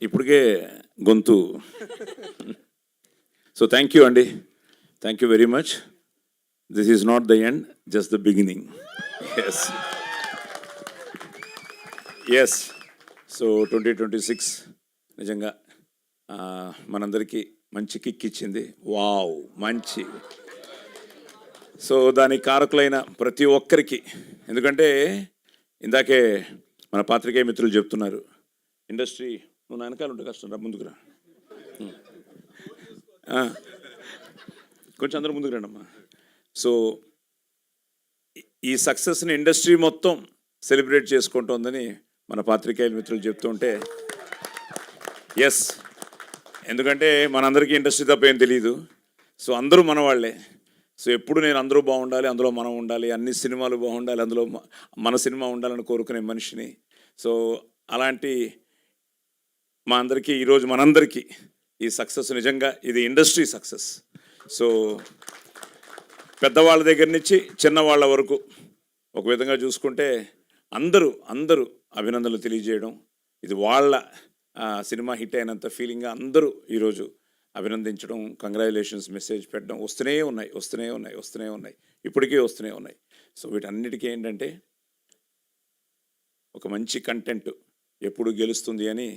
ఇప్పటికే గొంతు. So thank you అండి, thank you very much. This is not the end, just the beginning. Yes yes. So 2026 నిజంగా మనందరికీ మంచి కిక్ ఇచ్చింది. వావ్, మంచి. సో దానికి కారకులైన ప్రతి ఒక్కరికి, ఎందుకంటే ఇందాకే మన పాత్రికేయ మిత్రులు చెప్తున్నారు, ఇండస్ట్రీ నువ్వు నా వెనకాల ఉంటే కష్టం రా, ముందుకురా కొంచెం అందరూ ముందుకు రండి అమ్మా. సో ఈ సక్సెస్ని ఇండస్ట్రీ మొత్తం సెలబ్రేట్ చేసుకుంటోందని మన పాత్రికేయుల మిత్రులు చెప్తుంటే ఎస్, ఎందుకంటే మనందరికీ ఇండస్ట్రీ తప్ప ఏం తెలియదు. సో అందరూ మన వాళ్ళే. సో ఎప్పుడు నేను అందరూ బాగుండాలి, అందులో మనం ఉండాలి, అన్ని సినిమాలు బాగుండాలి, అందులో మన సినిమా ఉండాలని కోరుకునే మనిషిని. సో అలాంటి మా అందరికీ ఈరోజు మనందరికీ ఈ సక్సెస్ నిజంగా ఇది ఇండస్ట్రీ సక్సెస్. సో పెద్దవాళ్ళ దగ్గర నుంచి చిన్నవాళ్ళ వరకు ఒక విధంగా చూసుకుంటే అందరూ అభినందనలు తెలియజేయడం, ఇది వాళ్ళ సినిమా హిట్ అయినంత ఫీలింగ్గా అందరూ ఈరోజు అభినందించడం, కంగ్రాచులేషన్స్ మెసేజ్ పెట్టడం వస్తూనే ఉన్నాయి, ఇప్పటికీ వస్తూనే ఉన్నాయి. సో వీటన్నిటికీ ఏంటంటే ఒక మంచి కంటెంట్ ఎప్పుడు గెలుస్తుంది అని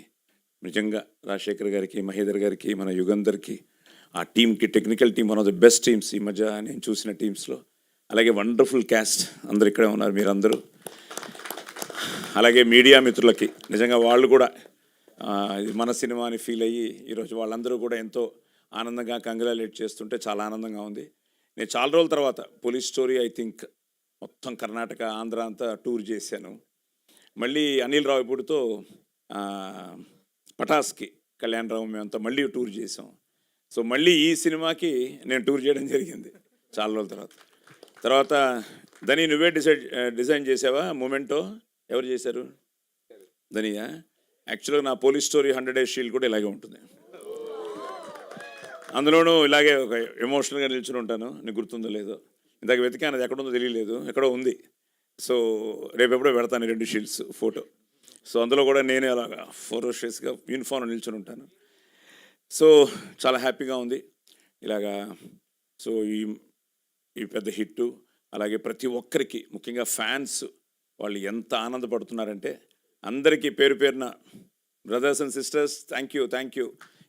నిజంగా రాజశేఖర్ గారికి, మహేందర్ గారికి, మన యుగంధర్కి, ఆ టీంకి, technical team one of the best teams ఈ మధ్య నేను చూసిన టీమ్స్లో. అలాగే వండర్ఫుల్ క్యాస్ట్ అందరు ఇక్కడే ఉన్నారు మీరందరూ. అలాగే మీడియా మిత్రులకి నిజంగా వాళ్ళు కూడా మన సినిమా అని ఫీల్ అయ్యి ఈరోజు వాళ్ళందరూ కూడా ఎంతో ఆనందంగా కంగ్రాచులేట్ చేస్తుంటే చాలా ఆనందంగా ఉంది. నేను చాలా రోజుల తర్వాత పోలీస్ స్టోరీ ఐ థింక్ మొత్తం కర్ణాటక, ఆంధ్ర అంతా టూర్ చేశాను. మళ్ళీ అనిల్ రావిపూడితో పటాస్కి, కళ్యాణరావు మేమంతా మళ్ళీ టూర్ చేసాం. సో మళ్ళీ ఈ సినిమాకి నేను టూర్ చేయడం జరిగింది చాలా రోజుల తర్వాత. దాన్ని నువ్వే డిజైన్ చేసావా? మూమెంటో ఎవరు చేశారు? దనియా? యాక్చువల్గా నా పోలీస్ స్టోరీ 100 Days షీల్డ్ కూడా ఇలాగే ఉంటుంది. అందులోనూ ఇలాగే ఒక ఎమోషనల్గా నిల్చుని ఉంటాను. నీకు గుర్తుందో లేదో, ఇందాక వెతికాను, అది ఎక్కడుందో తెలియలేదు, ఎక్కడో ఉంది. సో రేపు ఎప్పుడో పెడతాను 2 షీల్డ్స్ ఫోటో. సో అందులో కూడా నేనే అలాగా ఫోటోషేస్గా యూనిఫామ్ నిల్చుని ఉంటాను. సో చాలా హ్యాపీగా ఉంది ఇలాగా. సో ఈ పెద్ద హిట్టు, అలాగే ప్రతి ఒక్కరికి, ముఖ్యంగా ఫ్యాన్స్ వాళ్ళు ఎంత ఆనందపడుతున్నారంటే అందరికీ పేరు పేరున brothers and sisters thank you.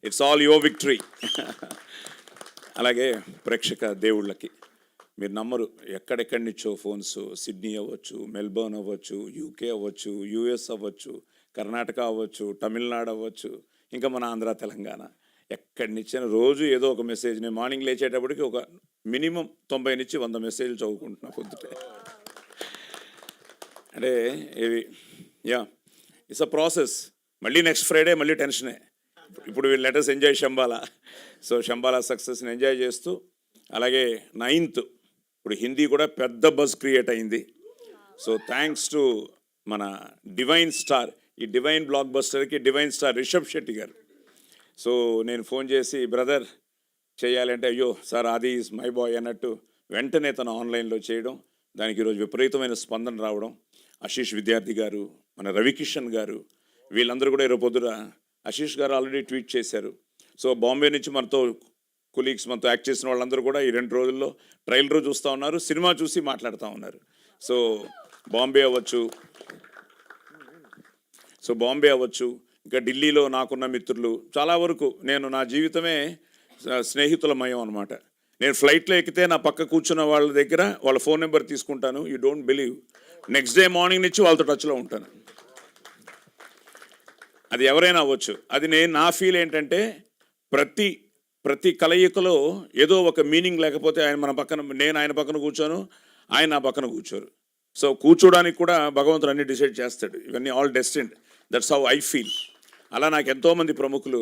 It's all your victory. అలాగే ప్రేక్షక దేవుళ్ళకి మీరు నమ్మరు, ఎక్కడెక్కడి నుంచో ఫోన్స్, సిడ్నీ అవ్వచ్చు, మెల్బోర్న్ అవ్వచ్చు, యూకే అవ్వచ్చు, యూఎస్ అవ్వచ్చు, కర్ణాటక అవ్వచ్చు, తమిళనాడు అవ్వచ్చు, ఇంకా మన ఆంధ్ర, తెలంగాణ, ఎక్కడి నుంచి రోజు ఏదో ఒక మెసేజ్. నేను మార్నింగ్ లేచేటప్పటికి ఒక మినిమం 90 నుంచి 100 మెసేజ్లు చదువుకుంటున్నా పొద్దుటే. అంటే ఇవి ఇట్స్ అ ప్రాసెస్. మళ్ళీ నెక్స్ట్ ఫ్రైడే మళ్ళీ టెన్షనే. ఇప్పుడు వీళ్ళు letters enjoy Shambhala. So Shambhala సక్సెస్ని ఎంజాయ్ చేస్తూ, అలాగే 9th ఇప్పుడు హిందీ కూడా పెద్ద బజ్ క్రియేట్ అయింది. సో థ్యాంక్స్ టు మన డివైన్ స్టార్, ఈ డివైన్ బ్లాక్ బస్టర్కి divine star Rishab Shetty garu. So నేను ఫోన్ చేసి బ్రదర్ చేయాలంటే, అయ్యో సార్ ఆది ఈజ్ మై బాయ్ అన్నట్టు వెంటనే తను ఆన్లైన్లో చేయడం, దానికి ఈరోజు విపరీతమైన స్పందన రావడం. ఆశీష్ విద్యార్థి గారు, మన రవికిషన్ గారు, వీళ్ళందరూ కూడా ఈరోజు పొద్దున ఆశీష్ గారు ఆల్రెడీ ట్వీట్ చేశారు. సో బాంబే నుంచి మనతో కొలీగ్స్, మనతో యాక్ట్ చేసిన వాళ్ళందరూ కూడా ఈ 2 రోజుల్లో ట్రైలర్ చూస్తూ ఉన్నారు, సినిమా చూసి మాట్లాడుతూ ఉన్నారు. సో బాంబే అవ్వచ్చు, ఇంకా ఢిల్లీలో నాకున్న మిత్రులు చాలా వరకు, నేను నా జీవితమే స్నేహితులమయం అనమాట. నేను ఫ్లైట్లో ఎక్కితే నా పక్క కూర్చున్న వాళ్ళ దగ్గర వాళ్ళ ఫోన్ నెంబర్ తీసుకుంటాను. You don't believe, next day morning నుంచి వాళ్ళతో టచ్లో ఉంటాను. అది ఎవరైనా అవ్వచ్చు. అది నా ఫీల్ ఏంటంటే ప్రతి కలయికలో ఏదో ఒక మీనింగ్ లేకపోతే నేను ఆయన పక్కన కూర్చోను, ఆయన నా పక్కన కూర్చోరు. సో కూర్చోడానికి కూడా భగవంతుడు అన్ని డిసైడ్ చేస్తాడు. ఇవన్నీ all destined. That's how I feel. అలా నాకు ఎంతోమంది ప్రముఖులు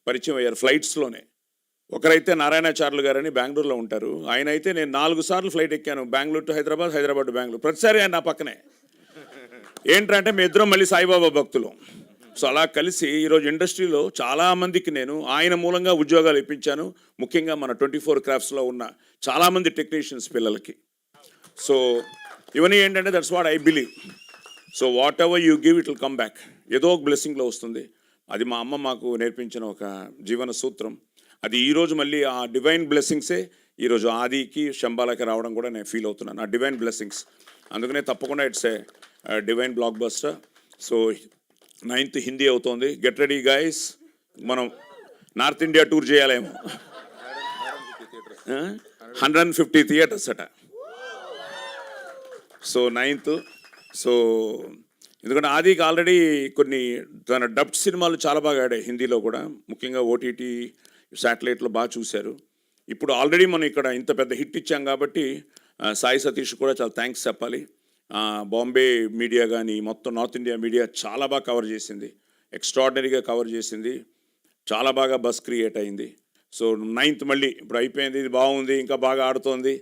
పరిచయం అయ్యారు ఫ్లైట్స్లోనే. ఒకరైతే నారాయణాచార్యులు గారని బెంగళూరులో ఉంటారు. ఆయన అయితే నేను 4 సార్లు ఫ్లైట్ ఎక్కాను, బెంగళూరు టు హైదరాబాద్, హైదరాబాద్ టు బెంగళూరు. ప్రతిసారి ఆయన నా పక్కనే. ఏంటంటే మీ ఇద్దరం మళ్ళీ సాయిబాబా భక్తులు. సో అలా కలిసి ఈరోజు ఇండస్ట్రీలో చాలామందికి నేను ఆయన మూలంగా ఉద్యోగాలు ఇప్పించాను. ముఖ్యంగా మన 24 క్రాఫ్ట్స్లో ఉన్న చాలామంది టెక్నీషియన్స్ పిల్లలకి. సో ఇవన్నీ ఏంటంటే that's what I believe. So what ever you give it will come back. ఏదో ఒక బ్లెస్సింగ్లో వస్తుంది. అది మా అమ్మ మాకు నేర్పించిన ఒక జీవన సూత్రం. అది ఈరోజు మళ్ళీ ఆ డివైన్ బ్లెస్సింగ్సే ఈరోజు ఆదికి శంబాలకి రావడం కూడా నేను ఫీల్ అవుతున్నాను. ఆ డివైన్ బ్లెస్సింగ్స్. అందుకనే తప్పకుండా it's a divine block buster. So 9th Hindi అవుతోంది. గెట్ రెడీ గైస్, మనం నార్త్ ఇండియా టూర్ చేయాలేమో. 150 థియేటర్స్ అట. So 9th. సో ఎందుకంటే ఆదికి ఆల్రెడీ కొన్ని తన డబ్డ్ సినిమాలు చాలా బాగా ఆడాయి హిందీలో కూడా, ముఖ్యంగా ఓటీటీ శాటిలైట్లో బాగా చూశారు. ఇప్పుడు ఆల్రెడీ మనం ఇక్కడ ఇంత పెద్ద హిట్ ఇచ్చాం కాబట్టి సాయి సతీష్ కూడా చాలా థ్యాంక్స్ చెప్పాలి. బాంబే మీడియా కానీ మొత్తం నార్త్ ఇండియా మీడియా చాలా బాగా కవర్ చేసింది, ఎక్స్ట్రాడినరీగా కవర్ చేసింది, చాలా బాగా బస్ క్రియేట్ అయింది. సో 9th మళ్ళీ ఇప్పుడు అయిపోయింది, ఇది బాగుంది, ఇంకా బాగా ఆడుతోంది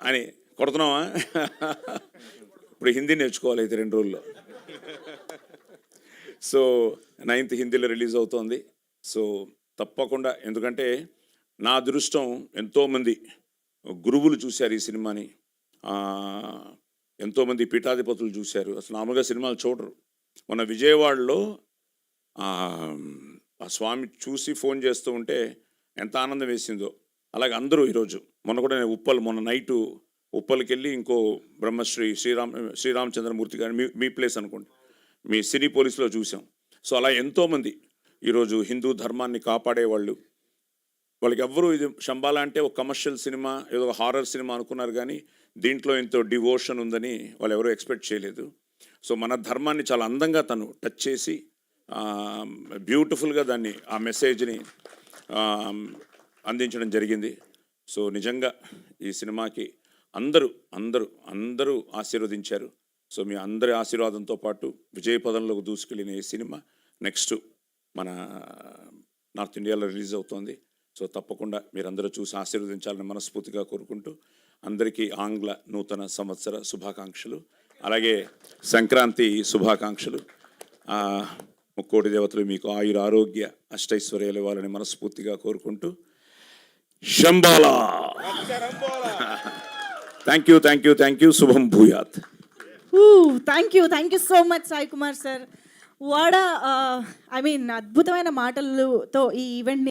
అని కొడుతున్నావా? ఇప్పుడు హిందీ నేర్చుకోవాలి అయితే 2 రోజుల్లో. సో 9th హిందీలో రిలీజ్ అవుతోంది. సో తప్పకుండా, ఎందుకంటే నా అదృష్టం ఎంతోమంది గురువులు చూశారు ఈ సినిమాని, ఎంతోమంది పీఠాధిపతులు చూశారు. అసలు మామూలుగా సినిమాలు చూడరు. మొన్న విజయవాడలో ఆ స్వామి చూసి ఫోన్ చేస్తూ ఉంటే ఎంత ఆనందం వేసిందో, అలాగే అందరూ ఈరోజు. మొన్న కూడా నేను మొన్న నైటు ఉప్పల్కి వెళ్ళి ఇంకో బ్రహ్మశ్రీ శ్రీరామచంద్రమూర్తి గారు మీ ప్లేస్ అనుకోండి, మీ సినీ పోలీసులో చూసాం. సో అలా ఎంతోమంది ఈరోజు హిందూ ధర్మాన్ని కాపాడేవాళ్ళు, వాళ్ళకి ఎవ్వరూ ఇది శంబాలా అంటే ఒక కమర్షియల్ సినిమా, ఏదో ఒక హారర్ సినిమా అనుకున్నారు, కానీ దీంట్లో ఎంతో డివోషన్ ఉందని వాళ్ళు ఎవరూ ఎక్స్పెక్ట్ చేయలేదు. సో మన ధర్మాన్ని చాలా అందంగా తను టచ్ చేసి బ్యూటిఫుల్గా దాన్ని, ఆ మెసేజ్ని అందించడం జరిగింది. సో నిజంగా ఈ సినిమాకి అందరూ అందరూ అందరూ ఆశీర్వదించారు. సో మీ అందరి ఆశీర్వాదంతో పాటు విజయ పదంలోకి దూసుకెళ్ళిన ఈ సినిమా నెక్స్ట్ మన నార్త్ ఇండియాలో రిలీజ్ అవుతోంది. సో తప్పకుండా మీరందరూ చూసి ఆశీర్వదించాలని మనస్ఫూర్తిగా కోరుకుంటూ, అందరికీ ఆంగ్ల నూతన సంవత్సర శుభాకాంక్షలు, అలాగే సంక్రాంతి శుభాకాంక్షలు. ముక్కోటి దేవతలు మీకు ఆయుర ఆరోగ్య అష్టైశ్వర్యాలు ఇవ్వాలని మనస్ఫూర్తిగా కోరుకుంటూ, శంబాలా. Thank you, thank you, thank you. శుభం భూయాత్. Thank you so much Sai Kumar sir. వాడ ఐ మీన్ అద్భుతమైన మాటలతో ఈ ఈవెంట్ని